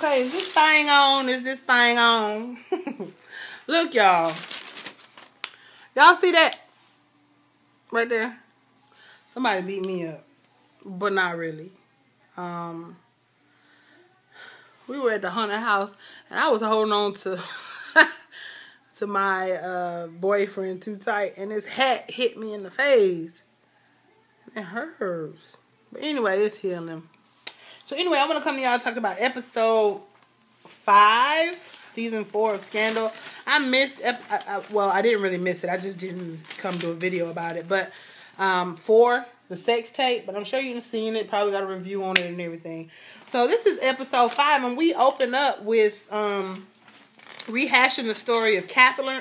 Okay, is this thing on? Is this thing on? Look, y'all. Y'all see that? Right there? Somebody beat me up. But not really. We were at the haunted house, and I was holding on to to my boyfriend too tight, and his hat hit me in the face. It hurts. But anyway, it's healing. So anyway, I want to come to y'all and talk about episode 5, season 4 of Scandal. I missed, well, I didn't really miss it. I just didn't come to a video about it. But 4, the sex tape. But I'm sure you've seen it. Probably got a review on it and everything. So this is episode 5, and we open up with rehashing the story of Catherine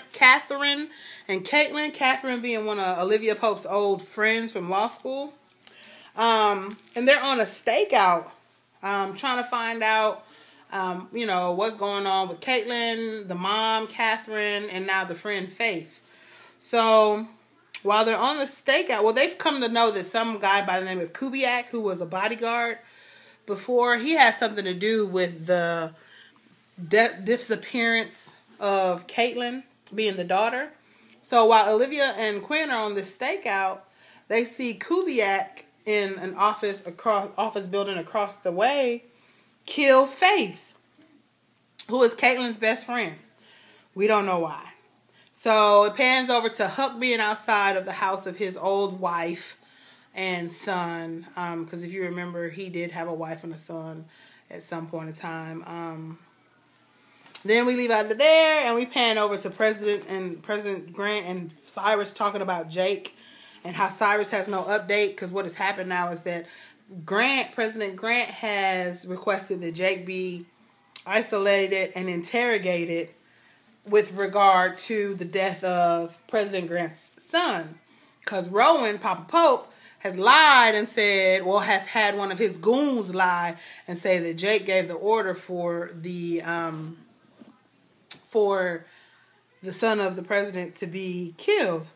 and Caitlyn. Catherine being one of Olivia Pope's old friends from law school. And they're on a stakeout, trying to find out, you know, what's going on with Caitlyn, the mom, Catherine, and now the friend, Faith. So, while they're on the stakeout, well, they've come to know that some guy by the name of Kubiak, who was a bodyguard before, he has something to do with the disappearance of Caitlyn, being the daughter. So, while Olivia and Quinn are on this stakeout, they see Kubiak in an office building across the way kill Faith, who is Caitlyn's best friend. We don't know why. So it pans over to Huck being outside of the house of his old wife and son, because if you remember, he did have a wife and a son at some point in time. Then we leave out of there and we pan over to President Grant and Cyrus talking about Jake and how Cyrus has no update, because what has happened now is that President Grant has requested that Jake be isolated and interrogated with regard to the death of President Grant's son. Because Rowan, Papa Pope, has lied and said, well, has had one of his goons lie and say that Jake gave the order for the son of the president to be killed.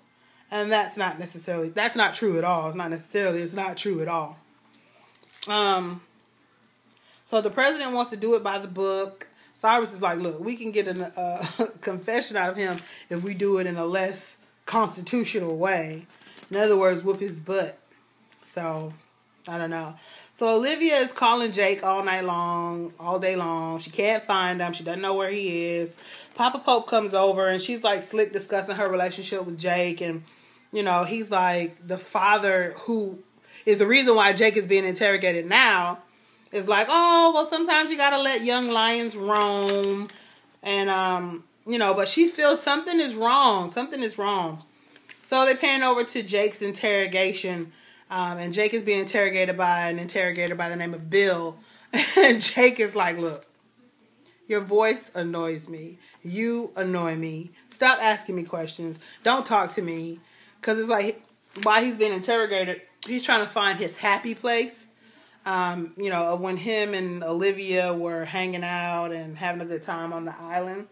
And that's not true at all. It's not true at all. So the president wants to do it by the book. Cyrus is like, look, we can get a confession out of him if we do it in a less constitutional way. In other words, whoop his butt. So, I don't know. So Olivia is calling Jake all day long. She can't find him. She doesn't know where he is. Papa Pope comes over and she's like slick discussing her relationship with Jake, and you know, he's like the father who is the reason why Jake is being interrogated now. Is like, oh, well, sometimes you gotta let young lions roam. And, you know, but she feels something is wrong. Something is wrong. So they pan over to Jake's interrogation. And Jake is being interrogated by an interrogator by the name of Bill. And Jake is like, look, your voice annoys me. You annoy me. Stop asking me questions. Don't talk to me. Because it's like, while he's being interrogated, he's trying to find his happy place. You know, when him and Olivia were hanging out and having a good time on the island.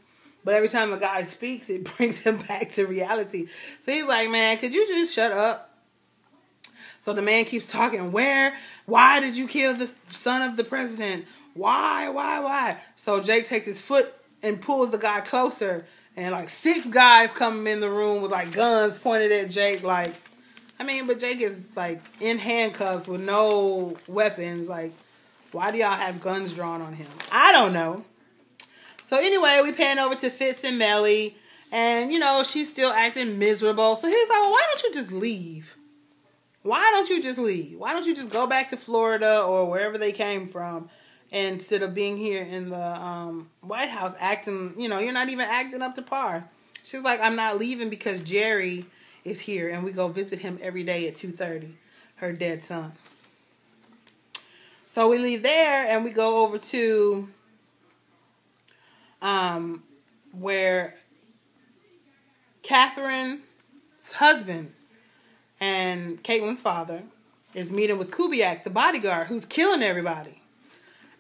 But every time the guy speaks, it brings him back to reality. So he's like, man, could you just shut up? So the man keeps talking. Why did you kill the son of the president? Why? So Jake takes his foot and pulls the guy closer. And like 6 guys come in the room with like guns pointed at Jake. Like, I mean, but Jake is like in handcuffs with no weapons. Like, why do y'all have guns drawn on him? I don't know. So anyway, we pan over to Fitz and Mellie. And, you know, she's still acting miserable. So he's like, well, why don't you just leave? Why don't you just leave? Why don't you just go back to Florida or wherever they came from, instead of being here in the White House acting, you know, you're not even acting up to par. She's like, I'm not leaving because Jerry is here and we go visit him every day at 2:30, her dead son. So we leave there and we go over to where Catherine's husband and Caitlyn's father is meeting with Kubiak, the bodyguard, who's killing everybody.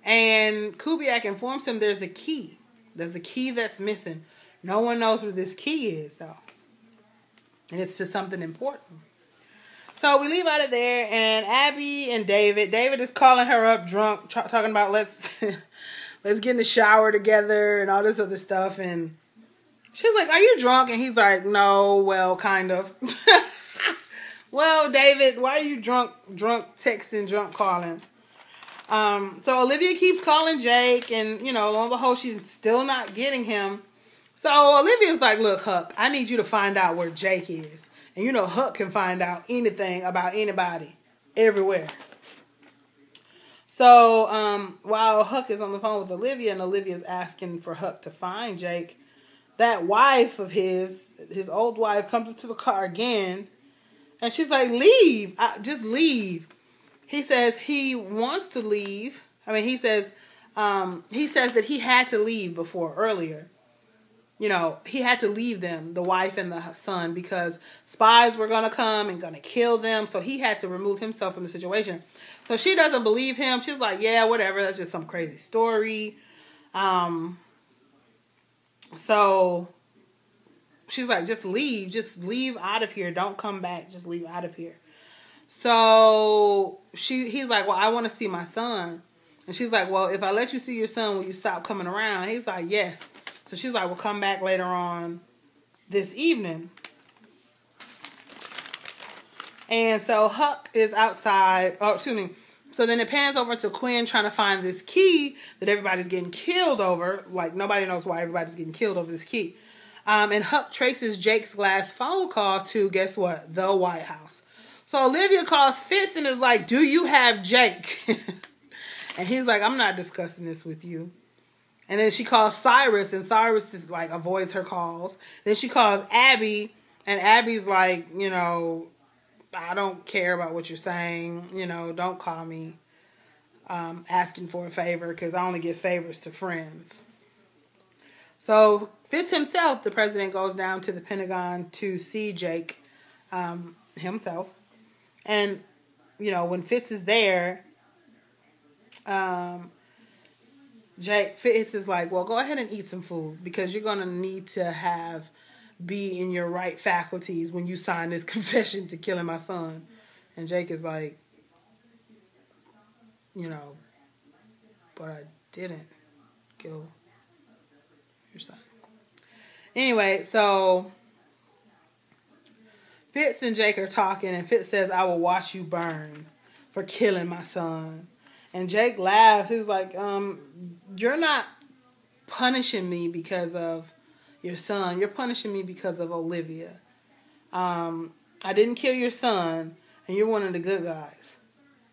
And Kubiak informs him there's a key. There's a key that's missing. No one knows where this key is, though. And it's to something important. So we leave out of there, and Abby and David is calling her up drunk, talking about let's let's get in the shower together and all this other stuff. And she's like, are you drunk? And he's like, no, well, kind of. Well, David, why are you drunk texting, drunk calling? So Olivia keeps calling Jake, and, you know, lo and behold, she's still not getting him. So Olivia's like, look, Huck, I need you to find out where Jake is. And you know, Huck can find out anything about anybody, everywhere. So while Huck is on the phone with Olivia, and Olivia's asking for Huck to find Jake, that wife of his old wife, comes up to the car again. And she's like, leave. Just leave. He says he wants to leave. I mean, he says that he had to leave earlier. You know, he had to leave them, the wife and the son, because spies were going to come and going to kill them. So he had to remove himself from the situation. So she doesn't believe him. She's like, yeah, whatever. That's just some crazy story. So she's like, just leave out of here. Don't come back. Just leave out of here. So he's like, well, I want to see my son. And she's like, well, if I let you see your son, will you stop coming around? He's like, yes. So she's like, well, come back later on this evening. And so Huck is outside. Oh, excuse me. So then it pans over to Quinn trying to find this key that everybody's getting killed over. Like, nobody knows why everybody's getting killed over this key. And Huck traces Jake's last phone call to, guess what? The White House. So Olivia calls Fitz and is like, do you have Jake? And he's like, I'm not discussing this with you. And then she calls Cyrus, and Cyrus is like, avoids her calls. Then she calls Abby, and Abby's like, you know, I don't care about what you're saying. You know, don't call me asking for a favor, because I only give favors to friends. So Fitz himself, the president, goes down to the Pentagon to see Jake himself. And, you know, when Fitz is there, Fitz is like, well, go ahead and eat some food, because you're going to need to be in your right faculties when you sign this confession to killing my son. And Jake is like, you know, but I didn't kill your son. Anyway, so Fitz and Jake are talking, and Fitz says, I will watch you burn for killing my son. And Jake laughs. He was like, you're not punishing me because of your son. You're punishing me because of Olivia. I didn't kill your son, and you're one of the good guys.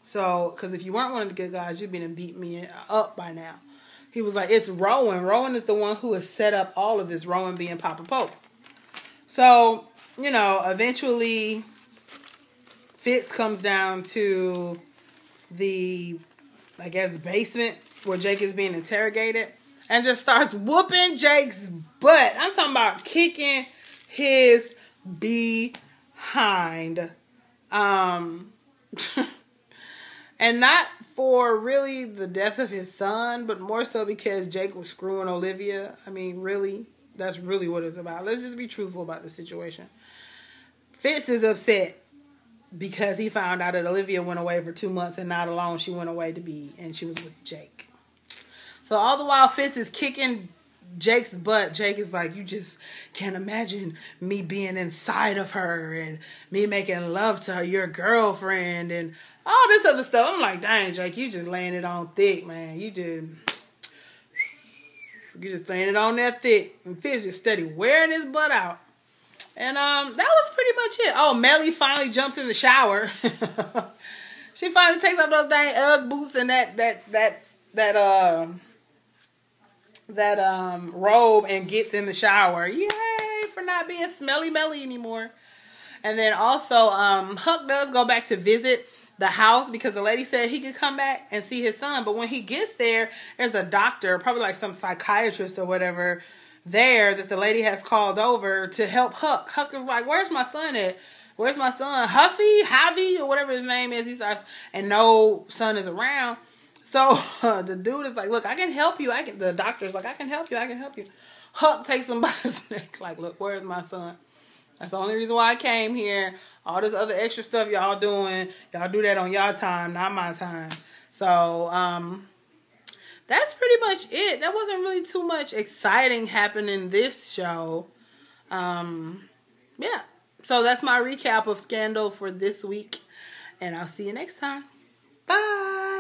So, because if you weren't one of the good guys, you'd been and beat me up by now. He was like, it's Rowan. Rowan is the one who has set up all of this, Rowan being Papa Pope. So, you know, eventually Fitz comes down to the, I guess, basement where Jake is being interrogated and just starts whooping Jake's butt. I'm talking about kicking his behind. And not for really the death of his son, but more so because Jake was screwing Olivia. I mean, really, that's really what it's about. Let's just be truthful about the situation. Fitz is upset because he found out that Olivia went away for 2 months, and not alone, she went away and she was with Jake. So all the while Fitz is kicking Jake's butt, Jake is like, you just can't imagine me being inside of her and me making love to her, your girlfriend, and all this other stuff. I'm like, dang, Jake, you just laying it on thick, man. You just laying it on that thick. And Fitz just steady wearing his butt out. And that was pretty much it. Oh, Mellie finally jumps in the shower. She finally takes off those dang Ugg boots and that robe and gets in the shower. Yay for not being smelly Mellie anymore. And then also Huck does go back to visit the house because the lady said he could come back and see his son. But when he gets there, there's a doctor, probably like some psychiatrist or whatever, there that the lady has called over to help Huck. Huck is like, where's my son at? Where's my son? Javi, or whatever his name is. He starts, and no son is around. So the dude is like, look, I can help you. The doctor's like, I can help you. Huck takes him by his neck, like, look, where's my son? That's the only reason why I came here. All this other extra stuff y'all doing, y'all do that on y'all time, not my time. So, that's pretty much it. There wasn't really too much exciting happening this show. Yeah. So that's my recap of Scandal for this week. And I'll see you next time. Bye.